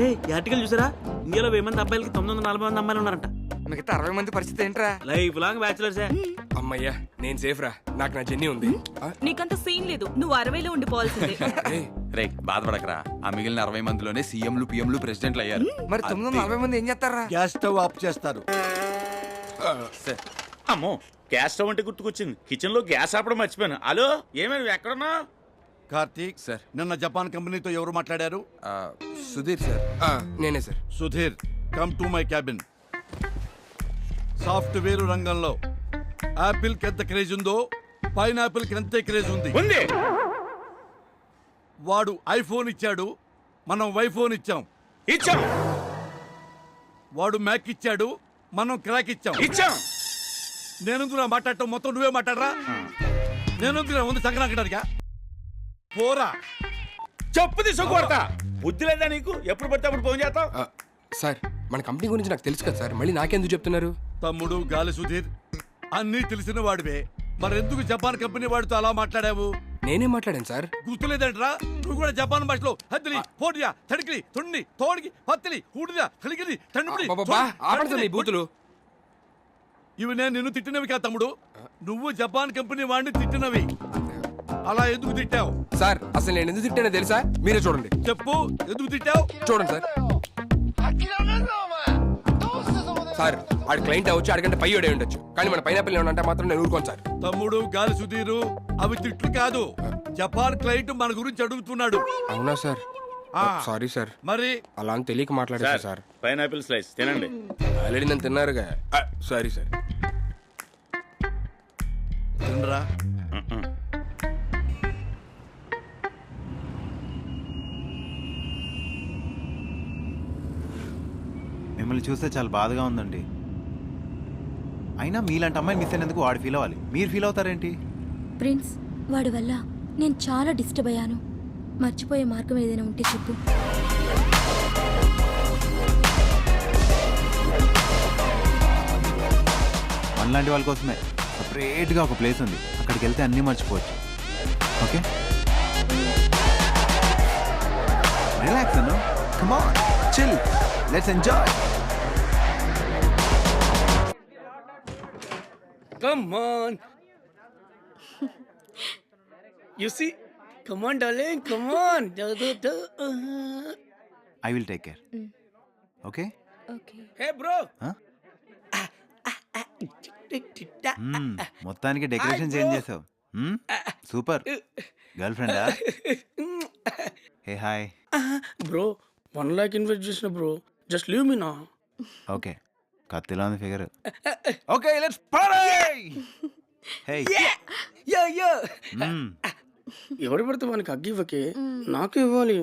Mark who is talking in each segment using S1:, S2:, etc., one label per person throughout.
S1: ఈ ఆర్టికల్ చూసారా? ఇండియాలో 1000 మంది అబ్బాయిలకి 940 మంది అమ్మాయిలు ఉన్నారంట.
S2: మిగతా 60 మంది పరిస్థితి ఏంట్రా?
S1: లైఫ్ లాంగ్ బ్యాచులర్సే.
S2: అమ్మయ్యా నేను సేఫ్ రా, నాకు నా జెన్నీ ఉంది.
S3: నీకంత సీన్ లేదు, నువ్వు 60లో ఉండిపోవాల్సిందే.
S4: రే బాధపడకరా, ఆ మిగిలిన 60 మందిలోనే సీఎంలు పిఎంలు ప్రెసిడెంట్లు అయ్యారు.
S2: మరి 940 మంది ఏం చేస్తారా?
S5: గ్యాస్ స్టవ్ ఆఫ్ చేస్తారు.
S6: అమ్మో, గ్యాస్ స్టవ్ అంటే గుర్తుకొచ్చింది. కిచెన్ లో గ్యాస్ ఆపడం మర్చిపోయాను. హలో, ఏమైనా ఎక్కడున్నా?
S5: కార్తీక్
S4: సార్.
S5: నిన్న జపాన్ కంపెనీతో ఎవరు మాట్లాడారు?
S4: సుధీర్ సార్.
S2: నేనే sir.
S5: Sudheer, come to my cabin. Software రంగంలో యాపిల్ కి ఎంత క్రేజ్ ఉందో పైనాపిల్ కి అంతే క్రేజ్ ఉంది. వాడు ఐఫోన్ ఇచ్చాడు, మనం వైఫోన్ ఇచ్చాం. వాడు మ్యాక్ ఇచ్చాడు, మనం క్రాక్ ఇచ్చాం. నేనుందుకు మాట్లాడటం మొత్తం నువ్వే మాట్లాడరా? నేనుందుకు ముందు సంక్రాంతిగా పోరా.
S6: చెప్పు తీసుకోడతా. బుద్ధి లేదా నీకు? ఎప్పుడు పడితే అప్పుడు ఫోన్ చేస్తావు.
S2: సార్ మన కంపెనీ గురించి నాకు తెలుసు కదా సార్, మళ్ళీ నాకెందుకు చెప్తున్నారు?
S5: తమ్ముడు గాలి సుధీర్, అన్నీ తెలిసిన వాడివే, మరెందుకు జపాన్ కంపెనీ వాడితో అలా మాట్లాడావు?
S2: నేనేం మాట్లాడాను సార్?
S5: గుర్తులేదంట్రా? నువ్వు కూడా జపాన్ భాషలో హద్దిలి, పోడియా, తడికిలి, తొండి, తోడికి, పత్తిలి, హూడిదా, కలిగిలి, తండ్రి
S2: ఆపండి మీ బూతులు.
S5: ఇవి నేను నిన్ను తిట్టినవి కాదు తమ్ముడు, నువ్వు జపాన్ కంపెనీ వాడిని తిట్టినవి. అలా ఎందుకు తిట్టావు?
S2: సార్ అసలు నేను ఎందుకు తిట్టానో తెలుసా? మీరే చూడండి.
S5: చెప్పు, ఎందుకు తిట్టావు?
S2: చూడండి సార్. సార్ ఆడి క్లయింట్ అవచ్చు, ఆడికంటే పై ఓడే ఉండొచ్చు, కానీ మన పైనాపిల్ ఏమంటే మాత్రం నేను ఊరుకోను సార్.
S5: తమ్ముడు గాలి సుధీరు, అవి తిట్లు కాదు. జపాన్ క్లయింట్ మన గురించి అడుగుతున్నాడు.
S2: అవునా సార్? సారీ సార్,
S5: మరి
S2: అలా అని తెలియక మాట్లాడారు సార్.
S6: పైనాపిల్ స్లైస్ తినండి.
S2: ఆల్రెడీ నన్ను తిన్నారుగా. Sorry sir.
S5: తినరా.
S7: మిమ్మల్ని చూస్తే చాలా బాధగా ఉందండి. అయినా మీలాంటి అమ్మాయిని మిస్ అయినందుకు వాడు ఫీల్ అవ్వాలి, మీరు ఫీల్ అవుతారేంటి?
S8: ప్రిన్స్, వాడి వల్ల నేను చాలా డిస్టర్బ్ అయ్యాను. మర్చిపోయే మార్గం ఏదైనా ఉంటే చెప్పు.
S7: మనలాంటి వాళ్ళ కోసమే సపరేట్గా ఒక ప్లేస్ ఉంది, అక్కడికి వెళ్తే అన్నీ మర్చిపోవచ్చు. ఓకే, రిలాక్స్ అను. Come on, chill, let's enjoy.
S9: Come on. You see? Come on, darling. Come on.
S7: I will take care. Okay?
S8: Okay.
S9: Hey, bro.
S7: Huh? మొత్తానికి డెకరేషన్ చేంజ్ చేసావు. సూపర్. గర్ల్ ఫ్రెండా? Hey hi.
S9: Bro, 1 lakh invite చేసిన bro. Just leave me now.
S7: Okay, కత్తిలో ఉంది figure. Okay, let's party. Hey.
S9: Yeah. ఎవరు పడితే వానికి అగ్గి ఇవ్వకే, నాకు ఇవ్వాలి.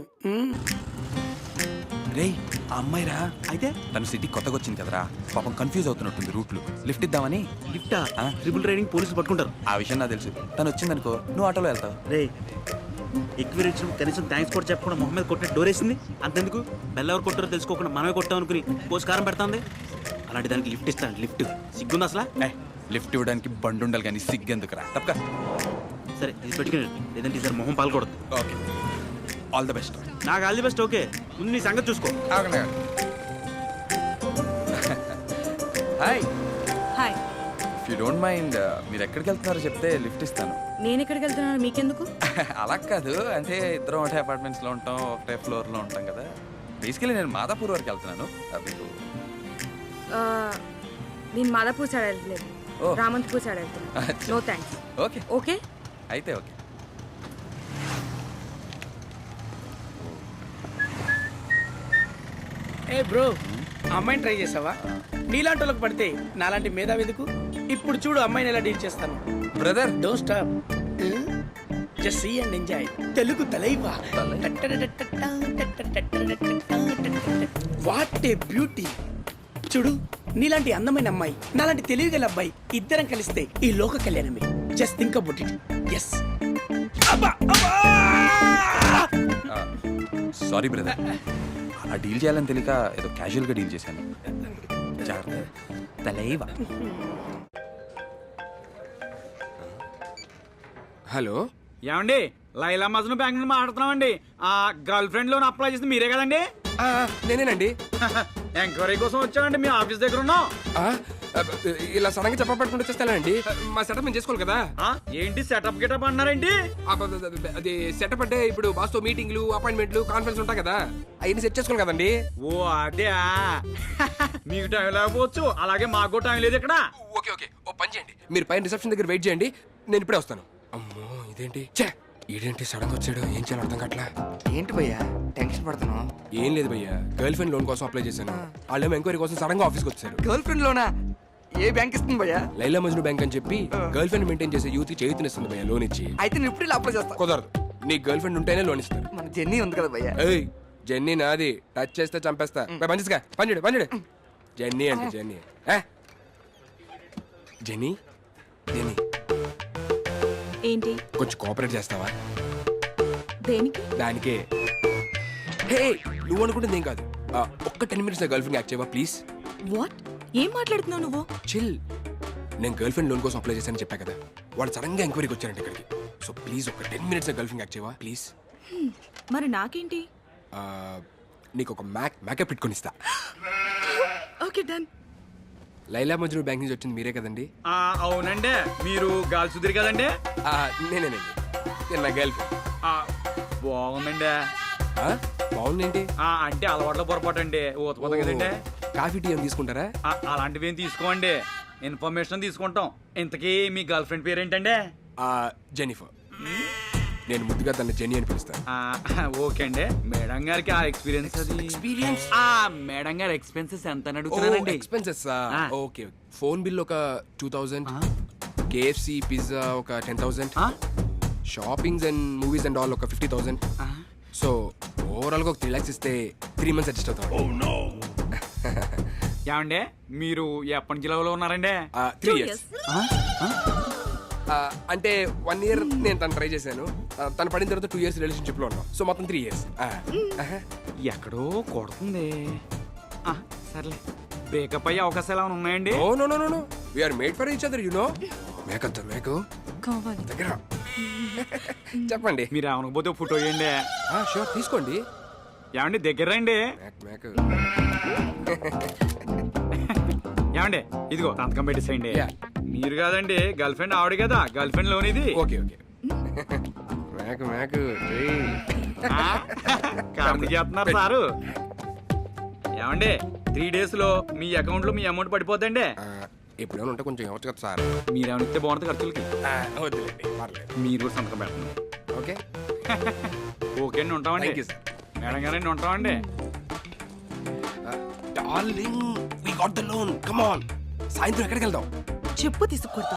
S4: రే ఆ అమ్మాయిరా, అయితే తను సిటీ కొత్తగా వచ్చింది కదరా, పాపం కన్ఫ్యూజ్ అవుతున్నట్టుంది రూట్లు. లిఫ్ట్ ఇద్దామని.
S1: లిఫ్టా? ట్రిపుల్ రైడింగ్ పోలీసులు పట్టుకుంటారు.
S4: ఆ విషయం నాకు తెలుసు. తను వచ్చిందనుకో నువ్వు ఆటోలో వెళ్తావు.
S1: రే, ఎక్కువ ఇచ్చిన కనీసం థ్యాంక్స్ కూడా చెప్పకుండా మొహం మీద కొట్టిన డోరేసింది. అంతెందుకు బెల్ ఎవరు కొట్టారో తెలుసుకోకుండా మనమే కొట్టాం అనుకుని పోస్కారం పెడుతుంది. అలాంటి దానికి లిఫ్ట్ ఇస్తాను. లిఫ్ట్ సిగ్గుంది అసలు?
S4: లిఫ్ట్ ఇవ్వడానికి బండి ఉండాలి కానీ సిగ్గెందుకురా, తప్పక.
S1: సరే ఇది పెట్టుకుని, లేదంటే ఈసారి మొహం పాల్కూడదు.
S4: Okay, all the best.
S1: నాకు ఆల్ ది బెస్ట్. ఓకే, ముందు నీ సంగతి చూసుకో.
S4: Hi.
S3: Hi.
S4: If you don't mind, మీరు ఎక్కడికి వెళ్తున్నారో చెప్తే లిఫ్ట్ ఇస్తాను.
S3: నేను ఎక్కడికి వెళ్తున్నాను మీకెందుకు?
S4: అలా కాదు, అంటే ఇద్దరం ఒకటే అపార్ట్మెంట్స్లో ఉంటాం, ఒకటే ఫ్లోర్లో ఉంటాం కదా. బేసికలీ నేను మాదాపూర్ వరకు వెళ్తున్నాను. మీకు
S3: నేను మాదాపూర్ సైడ్ వెళ్తలేదు, రామంతపూర్ సైడ్ వెళ్తున్నాను. No thanks.
S4: ఓకే
S3: ఓకే
S4: అయితే ఓకే.
S9: ఏ బ్రో, అమ్మాయిని ట్రై చేసావా? నీలాంటి వాళ్ళకి పడితే నాలాంటి మేధావి ఎందుకు? ఇప్పుడు చూడు అమ్మాయిని ఎలా డీల్ చేస్తాను.
S4: Brother
S9: don't stop, just see and enjoy. Telugu తలైవా. What a beauty. చూడు, నీలాంటి అందమైన అమ్మాయి, నాలాంటి తెలివిగల అబ్బాయి, ఇద్దరం కలిస్తే ఈ లోక కళ్యాణమే. Just think about it. Yes.
S4: Sorry brother, అలా డీల్ చేయాలని తెలియక ఏదో క్యాజువల్గా డీల్ చేశాను. జాగ్రత్త. తలైవా.
S2: హలో,
S1: ఏమండి? లైలా మజ్ను బ్యాంక్ నుండి మాట్లాడుతున్నామండి. ఆ గర్ల్ ఫ్రెండ్ లోన్ అప్లై చేసింది మీరే కదండి?
S2: నేనేనండి.
S6: ఎంక్వైరీ కోసం వచ్చామండి మీ ఆఫీస్ దగ్గర ఉన్నాం.
S2: ఆ, ఇలా సడన్ గా చెప్పబట్టుకుంటూ వచ్చేస్తానండి. మా సెటప్ మేము చేసుకోవాలి కదా.
S6: ఏంటి సెటప్ గిటప్ అన్నారండి?
S2: అది సెటప్ అంటే ఇప్పుడు బాస్తో మీటింగ్లు, అపాయింట్మెంట్లు, కాన్ఫరెన్స్ ఉంటాయి కదా, అవన్నీ సెట్ చేసుకోవాలి కదండి.
S6: ఓ అదే మీకు టైం లేకపోవచ్చు, అలాగే మాకు టైం లేదు ఇక్కడ.
S2: ఓకే ఓకే, ఓ పని చేయండి, మీరు పైన రిసెప్షన్ దగ్గర వెయిట్ చేయండి, నేను ఇప్పుడే వస్తాను. అమ్మో ఇదేంటి, ఛే ఇదేంటి సడన్ గా వచ్చాడు, ఏం చేయాలి అర్థం కావట్లా.
S10: ఏంటి భయ్యా టెన్షన్ పడుతున్నావు?
S2: ఏం లేదు భయ్యా, గర్ల్ ఫ్రెండ్ లోన్ కోసం అప్లై చేశాను. వాళ్ళేమో ఎంక్వైరీ కోసం సడన్ గా ఆఫీస్కి వచ్చారు.
S10: గర్ల్ ఫ్రెండ్ లోనా? ఏ బ్యాంక్ ఇస్తుంది భయ్యా?
S2: లైలా మజ్ను బ్యాంక్ అని చెప్పి గర్ల్ ఫ్రెండ్ మెయింటైన్ చేసే యూత్ కి చేయూతనిస్తుంది భయ్యా లోన్ ఇచ్చి.
S10: అయితే నేను ఇప్పుడు అప్లై చేస్తా.
S2: కుదరదు, నీ గర్ల్ ఫ్రెండ్ ఉంటేనే లోన్ ఇస్తారు.
S10: మన జెన్నీ ఉంది కదా భయ్యా.
S2: ఏయ్ జెన్నీ నాది, టచ్ చేస్తే చంపేస్తా. పంచుగా పంచుడు పంచుడు. జెన్నీ అంటే జెన్నీ. జెన్నీ జెన్నీ
S3: ఏంటి?
S2: కొంచెం కోఆపరేట్ చేస్తావా?
S3: దేనికి?
S2: దానికే. హే నువ్వు అనుకుంటుంది ఏం కాదు, ఒక్క 10 minutes నా గర్ల్ ఫ్రెండ్ యాక్ట్ చేయవా ప్లీజ్?
S3: వాట్? ఏం మాట్లాడుతున్నావు నువ్వు?
S2: చిల్. నేను గర్ల్ ఫ్రెండ్ లోన్ కోసం అప్లై చేశానని చెప్పా కదా, వాళ్ళు సడన్ గా ఎంక్వైరీకి వచ్చారంట ఇక్కడికి. సో ప్లీజ్ ఒక 10 minutes నా గర్ల్ ఫ్రెండ్ యాక్ట్ చేయవా ప్లీజ్?
S3: మరి నాకేంటి?
S2: నీకు ఒక మేకప్ పెట్టుకొని ఇస్తా.
S3: Okay done.
S2: Laila Majnu bank నుంచి వచ్చింది మీరే కదండి?
S6: అవునండి, మీరు గాలి సుదిరి కదండి?
S2: నేనేనండి, నేను నా గర్ల్ ఫ్రెండ్.
S6: బాగుందండి.
S2: బాగుంది ఏంటి?
S6: అంటే అలవాట్లో పొరపాటు అండి, ఊతపోతాం కదండి.
S2: కాఫీ టీ ఏం తీసుకుంటారా?
S6: అలాంటివి ఏం తీసుకోండి, ఇన్ఫర్మేషన్ తీసుకుంటాం. ఇంతకీ మీ గర్ల్ ఫ్రెండ్ పేరేంటండి?
S2: జెనిఫర్. నేను ముద్దుగా తన జెన్నీ అని పిలుస్తాను.
S6: ఓకే అండి. మేడం గారికి ఆ ఎక్స్పీరియన్స్ మేడం గారి ఎక్స్పెన్సెస్ ఎంత అని అడుగుతున్నానండి.
S2: Expenses okay. ఫోన్ బిల్ ఒక 2000, KFC పిజ్జా ఒక 10,000, shoppings and movies and all ఒక 50,000. సో ఓవరాల్ గా ఒక 3 lakhs ఇస్తే 3 months అడ్జస్ట్ అవుతాం.
S6: ఏమండి మీరు ఎప్పటి నుంచి లవ్ లో ఉన్నారండి?
S2: 3 years. అంటే 1 year నేను తను ట్రై చేశాను, తను పడిన తర్వాత 2 years రిలేషన్షిప్ లో ఉన్నాం. సో మొత్తం 3 years.
S6: ఎక్కడో కొడుతుంది. సర్లే, బ్రేకప్ అయ్యే అవకాశాలు ఏమైనా ఉన్నాయండి?
S2: Oh no no no, we are made for each other you know. Makeup మేకు
S3: కావాలి.
S2: దగ్గర చెప్పండి.
S6: మీరు ఏమనకపోతే ఫోటో వేయండి.
S2: షూర్ తీసుకోండి.
S6: ఏమండి దగ్గర రండి.
S2: మేకు
S6: ఏమండి ఇదిగో సంతకం పెట్టేసేయండి.
S2: Yeah.
S6: మీరు కాదండి, గర్ల్ ఫ్రెండ్ ఆవిడ కదా, గర్ల్ ఫ్రెండ్ లోన్ ఇది.
S2: Okay okay. మేకు మేకు
S6: కామెడీ చేస్తున్నారు సారు. ఏమండి 3 days లో మీ అకౌంట్ లో మీ అమౌంట్ పడిపోద్దండి.
S2: ఇప్పుడు ఏమైనా ఉంటే కొంచెం ఇవ్వచ్చు కదా సార్.
S6: మీరేమైనా ఇస్తే బాగుంటుంది ఖర్చులకి.
S2: వద్దులేండి పర్లేదు.
S6: మీరు కూడా సంతకం పెట్టండి.
S2: ఓకే
S6: ఓకే అండి, ఉంటామండి.
S2: Thank you sir.
S6: మేడం గారండి, ఉంటామండి.
S2: Darling we got the loan, come on. సాయంత్రం ఎక్కడికి వెళ్దాం?
S3: చెప్పు తీసుకొడతా.